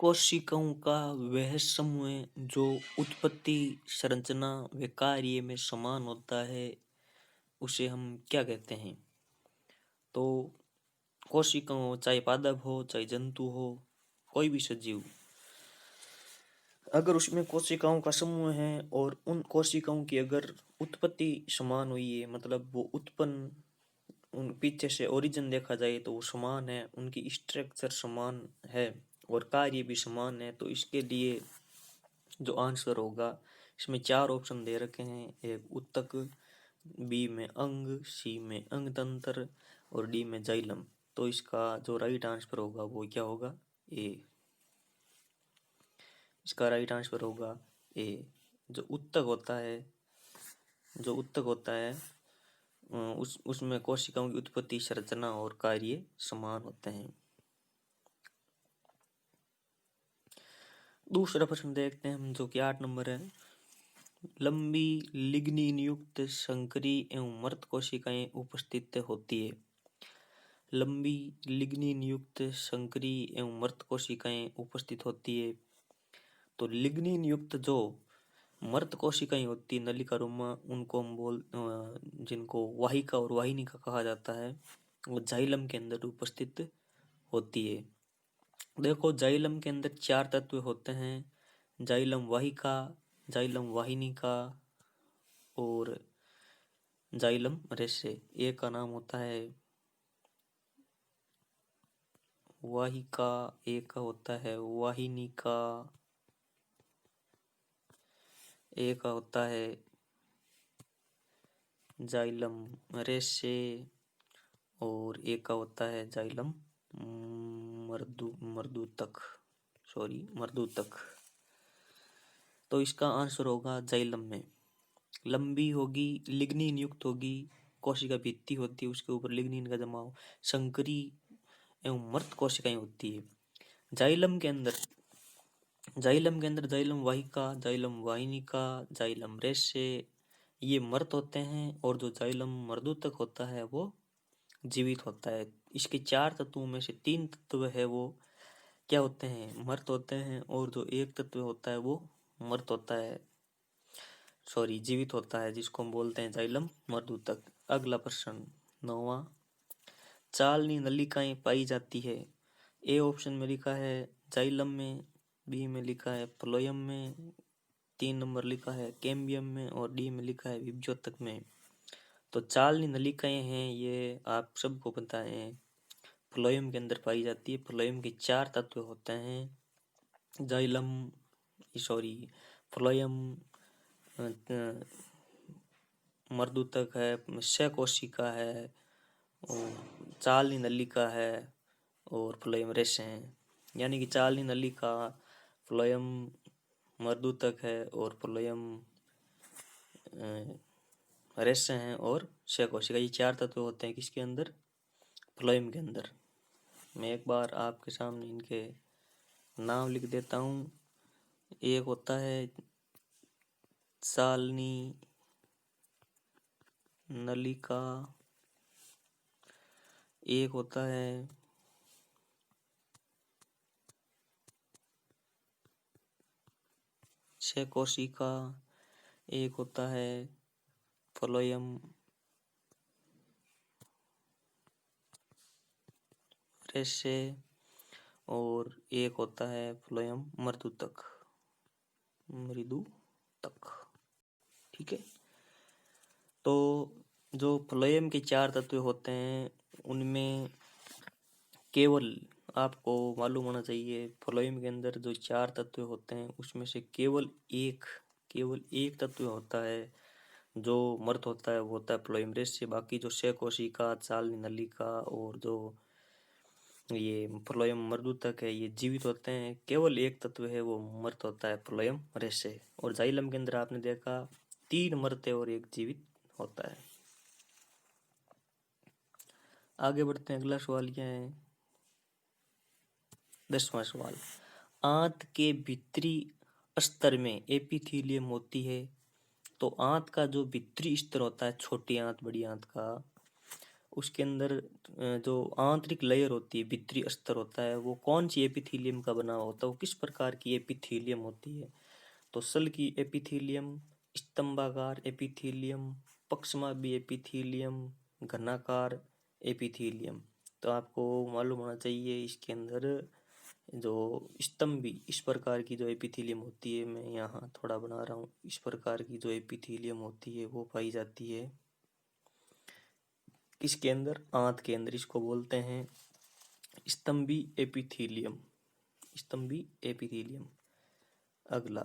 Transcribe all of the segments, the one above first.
कोशिकाओं का वह समूह जो उत्पत्ति, संरचना व कार्य में समान होता है, उसे हम क्या कहते हैं? तो कोशिकाओं हो, चाहे पादप हो, चाहे जंतु हो, कोई भी सजीव, अगर उसमें कोशिकाओं का समूह है और उन कोशिकाओं की अगर उत्पत्ति समान हुई है, मतलब वो उत्पन्न उन पीछे से ओरिजिन देखा जाए तो वो समान है, उनकी स्ट्रक्चर समान है और कार्य भी समान है, तो इसके लिए जो आंसर होगा, इसमें चार ऑप्शन दे रखे हैं। एक उत्तक, बी में अंग, सी में अंग तंत्र और डी में जाइलम। तो इसका जो राइट आंसर होगा वो क्या होगा? ए। इसका राइट आंसर होगा ए। जो उत्तक होता है, जो उत्तक होता है उसमें कोशिकाओं की उत्पत्ति, संरचना और कार्य समान होते हैं। दूसरा प्रश्न देखते हैं हम, जो कि 8 नंबर है। लंबी लिग्निन युक्त संकरी एवं मृत कोशिकाएं उपस्थित होती है। लंबी लिग्निन युक्त संकरी एवं मृत कोशिकाएं उपस्थित होती है। तो लिग्निन युक्त जो मृत कोशिकाएं होती है नलिका रुमा, उनको हम जिनको वाहिका और वाहिनिका कहा जाता है, वो जाइलम के अंदर उपस्थित होती है। देखो, जाइलम के अंदर चार तत्व होते हैं: जाइलम वाहिका, जाइलम वाहिनिका और जाइलम रेशे। एक का नाम होता है वाहिका, एक का होता है वाहिनिका, एक का होता है जाइलम रेशे और एक का होता है जाइलम मर्दूतक। मर्दूतक। तो इसका आंसर होगा जाइलम में। लंबी होगी, लिग्निन युक्त होगी, कोशिका भित्ति होती है, उसके ऊपर लिग्निन का जमाव, संकरी एवं मृत कोशिकाएं होती है। जाइलम के अंदर जाइलम वाहिका, जाइलम वाहिनिका, जाइलम रेशे, ये मृत होते हैं और जो जाइलम मर्दूतक होता है वो जीवित होता है। इसके चार तत्वों में से तीन तत्व है वो क्या होते हैं? मृत होते हैं, और जो एक तत्व होता है वो मृत होता है, जीवित होता है, जिसको हम बोलते हैं जाइलम मर्दूतक। अगला प्रश्न 9वां। चालनी नलिकाएं पाई जाती है। ए ऑप्शन में लिखा है जाइलम में, बी में लिखा है फ्लोयम में, 3 नंबर लिखा है कैम्बियम में और डी में लिखा है विब्जियोतक में। तो चालनी नलिकाएं हैं, ये आप सबको पता है, फ्लोयम के अंदर पाई जाती है। फ्लोयम के चार तत्व होते हैं: जाइलम, फ्लोयम, मर्दूतक है, सकोशिका है और चालनी नलिका है और फ्लोयम रेशे हैं। यानी कि चालनी नलिका, फ्लोयम मर्दूतक है और फ्लोयम रेशे हैं और सकोशिका, ये चार तत्व होते हैं किसके अंदर? फ्लोयम के अंदर। मैं एक बार आपके सामने इनके नाम लिख देता हूँ। एक होता है चालनी नलिका, एक होता है सकोशिका, एक होता है फ्लोयम रेशे और एक होता है फ्लोयम मृदुतक। ठीक है। तो जो फ्लोयम के चार तत्व होते हैं उनमें केवल आपको मालूम होना चाहिए, फ्लोयम के अंदर जो चार तत्व होते हैं उसमें से केवल एक तत्व होता है जो मृत होता है, वो होता है फ्लोयम रेशे। बाकी जो सकोशिका, चालनी नलिका और जो ये फ्लोयम मर्दूतक है, ये जीवित होते हैं। केवल एक तत्व है वो मृत होता है, फ्लोयम रेशे। और जाइलम के अंदर आपने देखा 3 मृत है और एक जीवित होता है। आगे बढ़ते हैं, अगला सवाल क्या है? 10वां सवाल। आंत के भीतरी स्तर में एपिथेलियम होती है। तो आंत का जो भीतरी स्तर होता है, छोटी आंत बड़ी आंत का, उसके अंदर जो आंतरिक लेयर होती है, भीतरी स्तर होता है, वो कौन सी एपिथीलियम का बना होता है, वो किस प्रकार की एपिथीलियम होती है। तो सल की एपिथीलियम, स्तंभाकार एपिथीलियम, पक्षमाभी एपिथीलियम, घनाकार एपिथीलियम। तो आपको मालूम होना चाहिए इसके अंदर जो स्तंभी इस प्रकार की जो एपिथीलियम होती है, मैं यहाँ थोड़ा बना रहा हूँ, इस प्रकार की जो एपिथीलियम होती है वो पाई जाती है किसके अंदर, आंत के अंदर। इसको बोलते हैं स्तंभी एपिथीलियम, स्तंभी एपिथीलियम। अगला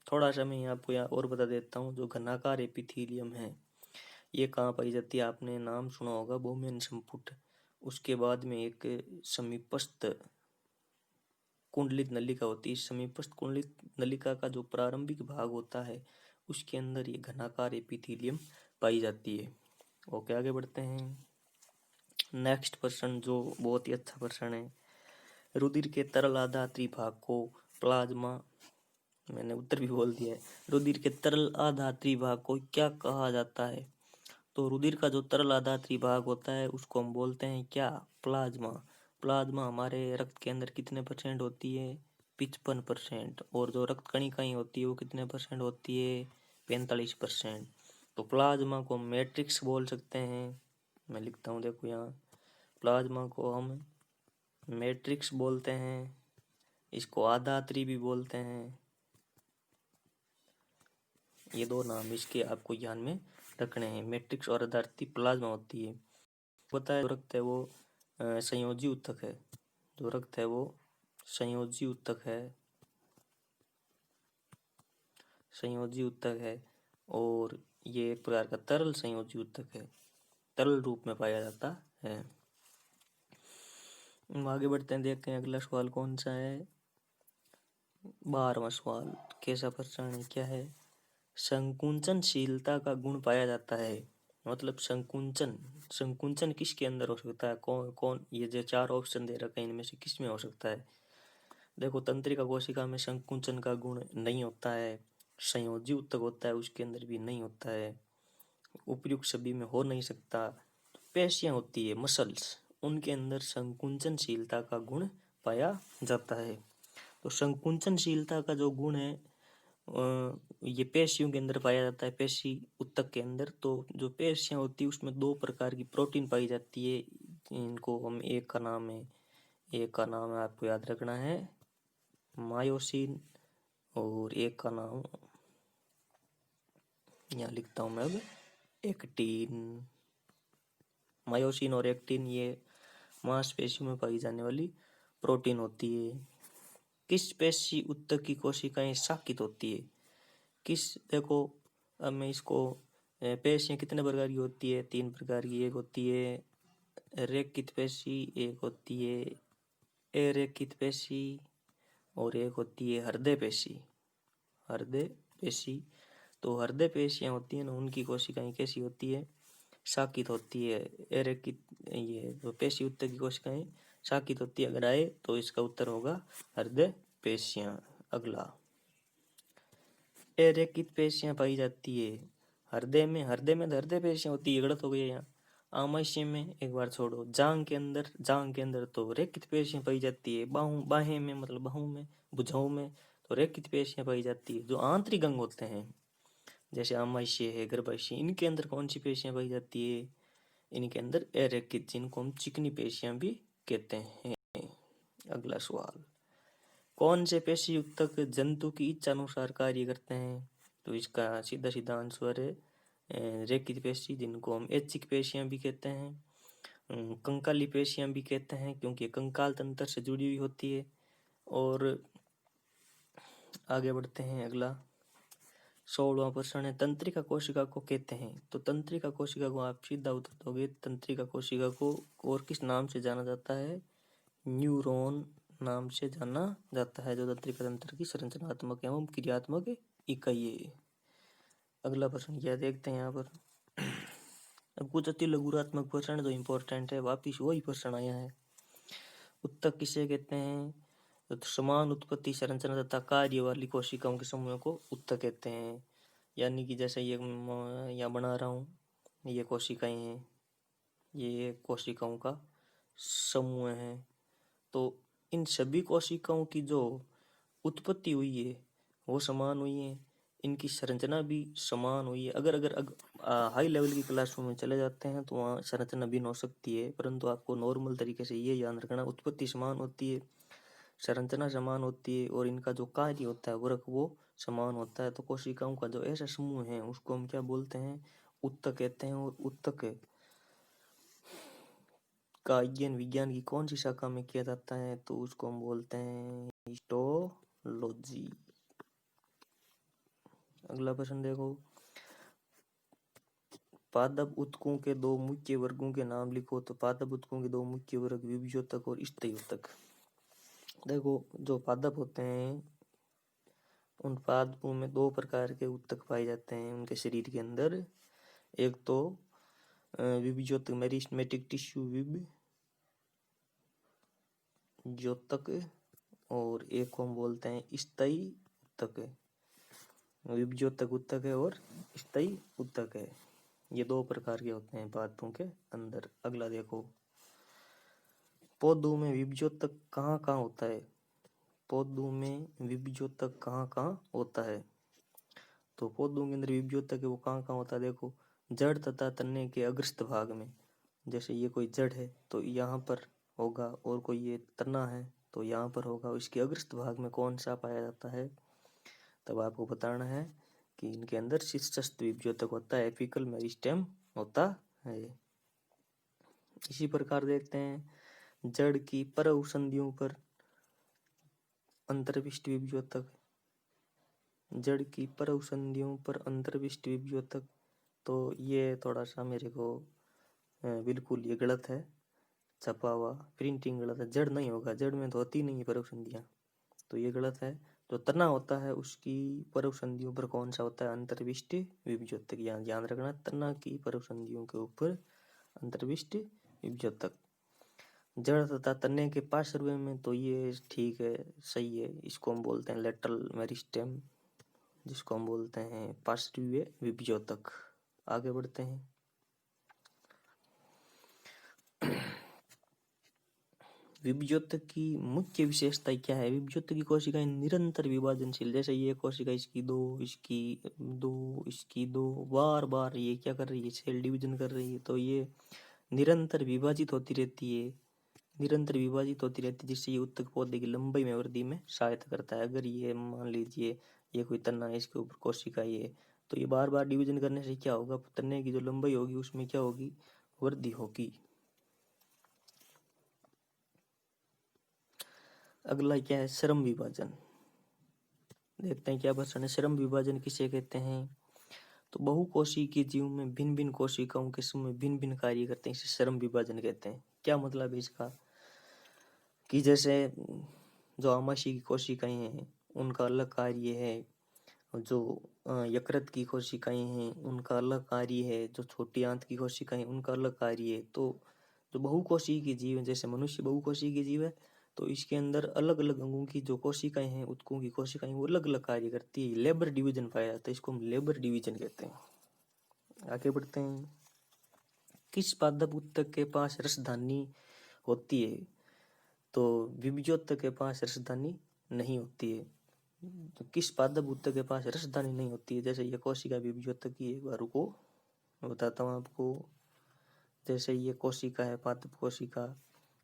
थोड़ा सा मैं आपको यहाँ और बता देता हूँ, जो घनाकार एपिथीलियम है ये कहाँ पाई जाती है। आपने नाम सुना होगा बोमेन संपुट, उसके बाद में एक समीपस्थ कुंडलित नलिका होती है। समीपस्थ कुंडलित नलिका का जो प्रारंभिक भाग होता है उसके अंदर ये घनाकार एपिथीलियम पाई जाती है। ओके, आगे बढ़ते हैं। नेक्स्ट प्रश्न जो बहुत ही अच्छा प्रश्न है, रुधिर के तरल आधात्री भाग को प्लाज्मा, मैंने उत्तर भी बोल दिया है। रुधिर के तरल आधात्री भाग को क्या कहा जाता है। तो रुधिर का जो तरल आधात्री भाग होता है उसको हम बोलते हैं क्या, प्लाज्मा। प्लाज्मा हमारे रक्त के अंदर कितने परसेंट होती है, 55%। और जो रक्त कणिकाएं होती है वो कितने परसेंट होती है, 45%। तो प्लाज्मा को हम मैट्रिक्स बोल सकते हैं। मैं लिखता हूँ, देखो यहाँ, प्लाज्मा को हम मैट्रिक्स बोलते हैं, इसको आधात्री भी बोलते हैं। ये दो नाम इसके आपको ध्यान में रखने हैं, मैट्रिक्स और आधात्री प्लाज्मा होती है। पता है जो रक्त है वो संयोजी ऊतक है, जो रक्त है वो संयोजी ऊतक है, संयोजी ऊतक है। और ये एक प्रकार का तरल संयोजी ऊतक है, तरल रूप में पाया जाता है। आगे बढ़ते हैं, देखते हैं अगला सवाल कौन सा है। 12वां सवाल, कैसा प्रश्न है, क्या है। संकुचनशीलता का गुण पाया जाता है, मतलब संकुचन, संकुचन किसके अंदर हो सकता है, कौन कौन, ये जो 4 ऑप्शन दे रखे हैं इनमें से किस में हो सकता है। देखो, तंत्रिका कोशिका में संकुचन का गुण नहीं होता है, संयोजी ऊतक होता है उसके अंदर भी नहीं होता है, उपयुक्त सभी में हो नहीं सकता। पेशियां होती है, मसल्स, उनके अंदर संकुचनशीलता का गुण पाया जाता है। तो संकुचनशीलता का जो गुण है ये पेशियों के अंदर पाया जाता है, पेशी ऊतक के अंदर। तो जो पेशियां होती है उसमें 2 प्रकार की प्रोटीन पाई जाती है, इनको हम, एक का नाम है, एक का नाम है आपको याद रखना है मायोसिन, और एक का नाम यहाँ लिखता हूँ मैं अब, एक्टिन। मायोसिन और एक्टिन ये मांसपेशियों में पाई जाने वाली प्रोटीन होती है। किस पेशी ऊतक की कोशिकाएं शाकित होती है, किस, देखो अब मैं इसको, पेशियां कितने प्रकार की होती है, 3 प्रकार की। एक होती है रेखित पेशी, एक होती है अरेखित पेशी, और एक होती है हृदय पेशी, हृदय पेशी। तो हृदय पेशियां होती है ना, उनकी कोशिकाएं कैसी होती है, शाकित होती है। एरेकित, ये जो पेशी ऊतक की कोशिकाएं शाकित होती है, अगर आए तो इसका उत्तर होगा हृदय पेशियां। अगला, एरेकित पेशियां पाई जाती है हृदय में, हृदय में हृदय पेशियां होती है, गलत हो गया यहाँ। आमाशय में एक बार छोड़ो, जांग के अंदर, जांग के अंदर तो रेखित पेशियां पाई जाती है। बाहों, बाहें में, मतलब बाहों में, भुजाओं में तो रेखित पेशियां पाई जाती है। जो आंतरिक अंग होते हैं जैसे आमाशय है, गर्भाशय, इनके अंदर कौन सी पेशियां पाई जाती है, इनके अंदर अरेखित, जिनको हम चिकनी पेशियां भी कहते हैं। अगला सवाल, कौन से पेशी ऊतक जंतु की इच्छा अनुसार कार्य करते हैं। तो इसका सीधा सीधा आंसर है रेखित पेशी, जिनको हम ऐच्छिक पेशियां भी कहते हैं, कंकाली पेशियां भी कहते हैं, क्योंकि कंकाल तंत्र से जुड़ी हुई होती है। और आगे बढ़ते हैं, अगला 16वां प्रश्न है, तंत्रिका कोशिका को कहते हैं। तो तंत्रिका कोशिका को आप सीधा उत्तर दोगे, तंत्रिका कोशिका को और किस नाम से जाना जाता है, न्यूरॉन नाम से जाना जाता है, जो तंत्रिका तंत्र की संरचनात्मक एवं क्रियात्मक इकाई है। अगला प्रश्न क्या देखते हैं यहाँ पर। अब कुछ अति लघुरात्मक प्रश्न जो इम्पोर्टेंट है, वापिस वही प्रश्न आया है। ऊतक किसे कहते हैं, तो समान उत्पत्ति, संरचना तथा कार्य वाली कोशिकाओं के समूह को ऊतक कहते हैं। यानी कि जैसे ये यहाँ बना रहा हूँ, ये कोशिकाएं हैं, ये कोशिकाओं का समूह है। तो इन सभी कोशिकाओं की जो उत्पत्ति हुई है वो समान हुई है, इनकी संरचना भी समान हुई है। अगर अगर हाई लेवल की क्लासों में चले जाते हैं तो वहाँ संरचना भिन्न हो सकती है, परंतु आपको नॉर्मल तरीके से ये याद रखना, उत्पत्ति समान होती है, संरचना समान होती है और इनका जो कार्य होता है वर्क वो समान होता है। तो कोशिकाओं का जो ऐसा समूह है उसको हम क्या बोलते हैं, उत्तक कहते हैं। और उत्तक का अध्ययन विज्ञान की कौन सी शाखा में किया जाता है, तो उसको हम बोलते हैं हिस्टोलॉजी। अगला प्रश्न देखो, पादप उत्तकों के दो मुख्य वर्गों के नाम लिखो। तो पादप उत्तकों के दो मुख्य वर्ग विभज्योतक और स्तयोतक। देखो, जो पादप होते हैं उन पादपों में दो प्रकार के उत्तक पाए जाते हैं उनके शरीर के अंदर। एक तो विभज्योतक मेरिस्टेमेटिक टिश्यू विभज्योतक, और एक को हम बोलते हैं स्थायी उत्तक। विभज्योतक उत्तक है और स्थायी उत्तक है, ये दो प्रकार के होते हैं पादपों के अंदर। अगला देखो, पौधों में विभज्योतक कहाँ कहाँ होता है। पौधों में विभज्योतक कहाँ कहाँ होता है, तो पौधों के अंदर विभज्योतक है वो कहाँ कहाँ होता है। देखो, जड़ तथा तने के अग्रस्त भाग में, जैसे ये कोई जड़ है तो यहाँ पर होगा, और कोई ये तना है तो यहाँ पर होगा। इसके अग्रस्त भाग में कौन सा पाया जाता है, तब आपको बताना है कि इनके अंदर शीर्षस्थ विभज्योतक होता है, एपिकल मेरिस्टेम होता है। इसी प्रकार देखते हैं जड़ की परव संधियों पर अंतर्विष्ट विभज्योतक। जड़ की परव संधियों पर अंतर्विष्ट विभज्योतक, तो ये थोड़ा सा मेरे को बिल्कुल ये गलत है, छपा हुआ प्रिंटिंग गलत है। जड़ नहीं होगा, जड़ में तो होती नहीं है परव संधियां, तो ये गलत है। जो तना होता है उसकी परव संधियों पर कौन सा होता है, अंतर्विष्ट विभज्योतक। यहाँ ध्यान रखना, तना की परव संधियों के ऊपर अंतर्विष्ट विभज्योतक। जड़ तथा तने के पार्श्व में, तो ये ठीक है, सही है, इसको हम बोलते हैं लेटरल मेरिस्टेम, जिसको हम बोलते हैं पार्श्वीय विभज्योतक। आगे बढ़ते हैं। विभज्योतक की मुख्य विशेषता क्या है। विभज्योतक की कोशिकाएं निरंतर विभाजनशील, जैसे ये कोशिका इसकी दो, इसकी दो, इसकी दो, बार बार ये क्या कर रही है, सेल डिवीजन कर रही है। तो ये निरंतर विभाजित होती रहती है, निरंतर विभाजित होती रहती है, जिससे ये उत्तक पौधे की लंबाई में वृद्धि में सहायता करता है। अगर ये मान लीजिए ये कोई तना है, इसके ऊपर कोशिका ये, तो ये बार बार डिवीजन करने से क्या होगा, तने की जो लंबाई होगी उसमें क्या होगी, वृद्धि होगी। अगला क्या है, श्रम विभाजन। देखते हैं क्या प्रश्न है, श्रम विभाजन किसे कहते हैं। तो बहुकोशिकीय जीव में भिन्न भिन्न कोशिकाओं के समूह भिन्न भिन्न कार्य करते हैं, इसे श्रम विभाजन कहते हैं। क्या मतलब है इसका, कि जैसे जो आमाशय की कोशिकाएं हैं उनका अलग कार्य है, जो यकृत की कोशिकाएं हैं उनका अलग कार्य है, जो छोटी आंत की कोशिकाएं उनका अलग कार्य है। तो जो बहुकोशिकीय जीव है, जैसे मनुष्य बहुकोशिकीय जीव है, तो इसके अंदर अलग अलग अंगों की जो कोशिकाएं हैं, उत्तकों की कोशिकाएं, वो अलग अलग कार्य करती है। लेबर डिवीजन पाया जाता है, इसको हम लेबर डिवीजन कहते हैं। आगे बढ़ते हैं, किस पादप उत्तक के पास रसधानी होती है। तो विभज्योतक के पास रसधानी नहीं होती है। तो किस पादप उत्तक के पास रसधानी नहीं होती है, जैसे ये कोशिका विभज्योतक की, एक बार रुको मैं बताता हूँ आपको। जैसे ये कोशिका है पादप कोशिका,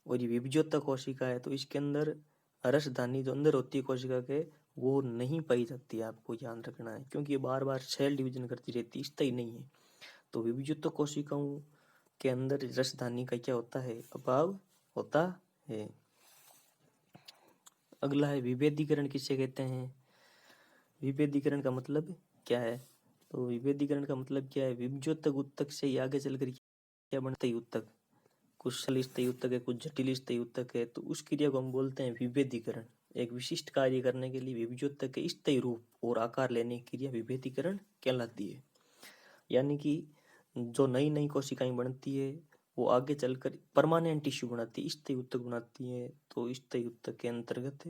और ये विभज्योतक कोशिका है, तो इसके अंदर रसधानी जो अंदर होती है कोशिका के, वो नहीं पाई जाती है। आपको ध्यान रखना है, क्योंकि ये बार बार सेल डिवीजन करती रहती है, स्थायी नहीं है। तो विभज्योतक कोशिकाओं के अंदर रसधानी का क्या होता है, अभाव होता है। अगला है विभेदीकरण किसे कहते हैं। विभेदीकरण का मतलब क्या है, तो विभेदीकरण का मतलब क्या है, विभज्योतक उत्तक से ही आगे चलकर क्या बनता है उत्तक, कुछ सरल स्थायी उत्तक है, कुछ जटिल स्थायी उत्तक है, तो उस क्रिया को हम बोलते हैं विभेदीकरण। एक विशिष्ट कार्य करने के लिए विभज्योतक के स्थायी रूप और आकार लेने की क्रिया विभेदीकरण कहलाती है। यानी कि जो नई नई कोशिकाएं बनती है वो आगे चलकर परमानेंट टिश्यू बनाती है, स्थायी उत्तक बनाती है। तो स्थायी उत्तक के अंतर्गत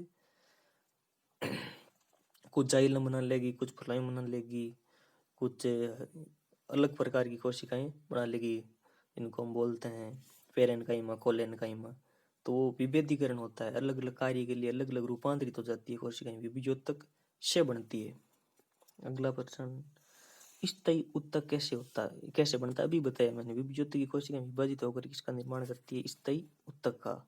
कुछ जाइलम बना लेगी, कुछ फ्लोएम बना लेगी, कुछ अलग प्रकार की कोशिकाएं बना लेगी। इनको हम बोलते हैं पेरेन्काइमा, कोलेनकाइमा। तो वो विभेदीकरण होता है, अलग अलग कार्य के लिए अलग अलग रूपांतरित हो जाती है कोशिकाएं, विभिजोतक से बनती है। अगला प्रश्न, स्थायी उत्तक कैसे होता है, कैसे बनता है? अभी बताया मैंने, विभिजोतक की कोशिकाएं विभाजित होकर किसका निर्माण करती है? स्थायी उत्तक का।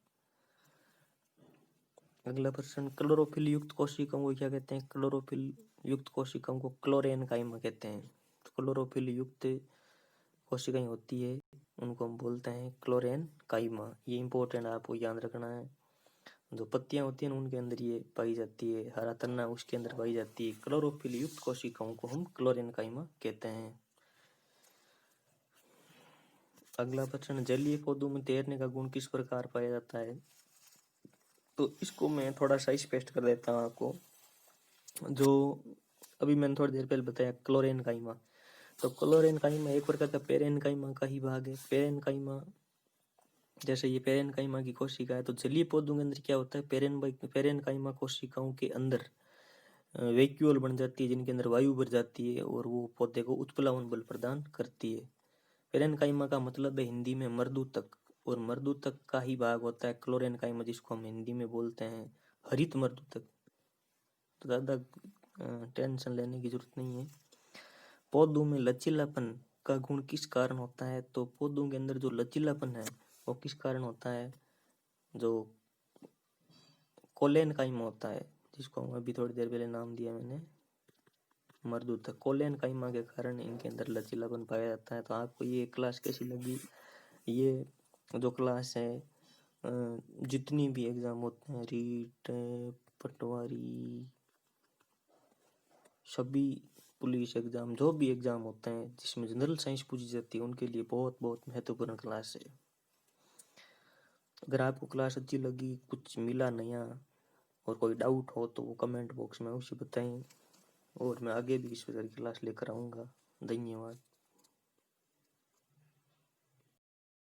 अगला प्रश्न, क्लोरोफिल युक्त कोशिकाओं को क्या कहते हैं? क्लोरोफिल युक्त कोशिकाओं को क्लोरेनकाइमा कहते हैं। तो क्लोरोफिल युक्त कोशिकाएं होती है उनको हम बोलते हैं क्लोरेनकाइमा। ये इंपॉर्टेंट आपको याद रखना है। जो पत्तियां होती हैं उनके अंदर ये पाई जाती है, हरा तना उसके अंदर पाई जाती है। क्लोरोफिल युक्त कोशिकाओं को हम क्लोरेनकाइमा कहते हैं। अगला प्रश्न, जलीय पौधों में तैरने का गुण किस प्रकार पाया जाता है? तो इसको मैं थोड़ा सा स्पष्ट कर देता हूँ आपको। जो अभी मैंने थोड़ी देर पहले बताया क्लोरेनकाइमा, तो क्लोरेनकाइमा एक प्रकार का पेरेनकाइमा का ही भाग है। पेरेनकाइमा, जैसे ये पेरेनकाइमा की कोशिका है, तो जलीय पौधों के अंदर क्या होता है? पेरेनकाइमा कोशिकाओं के अंदर वैक्यूल बन जाती है, जिनके अंदर वायु भर जाती है और वो पौधे को उत्प्लावन बल प्रदान करती है। पेरेनकाइमा का मतलब है हिंदी में मर्दूतक, और मर्दूतक का ही भाग होता है क्लोरेनकाइमा, जिसको हम हिंदी में बोलते हैं हरित मर्दूतक। तो ज़्यादा टेंशन लेने की जरूरत नहीं है। पौधों में लचीलापन का गुण किस कारण होता है? तो पौधों के अंदर जो लचीलापन है वो किस कारण होता है? जो कोलेनकाइमा होता है, जिसको अभी थोड़ी देर पहले नाम दिया मैंने मर्दूतक, कोलेनकाइमा के कारण इनके अंदर लचीलापन पाया जाता है। तो आपको ये क्लास कैसी लगी? ये जो क्लास है, जितनी भी एग्जाम होते हैं, रीट, पटवारी, सभी पुलिस एग्जाम, जो भी एग्जाम होते हैं जिसमें जनरल साइंस पूछी जाती है, उनके लिए बहुत बहुत महत्वपूर्ण क्लास है। अगर आपको क्लास अच्छी लगी, कुछ मिला नया और कोई डाउट हो तो वो कमेंट बॉक्स में अवश्य बताएं, और मैं आगे भी इस प्रकार की क्लास लेकर आऊँगा। धन्यवाद।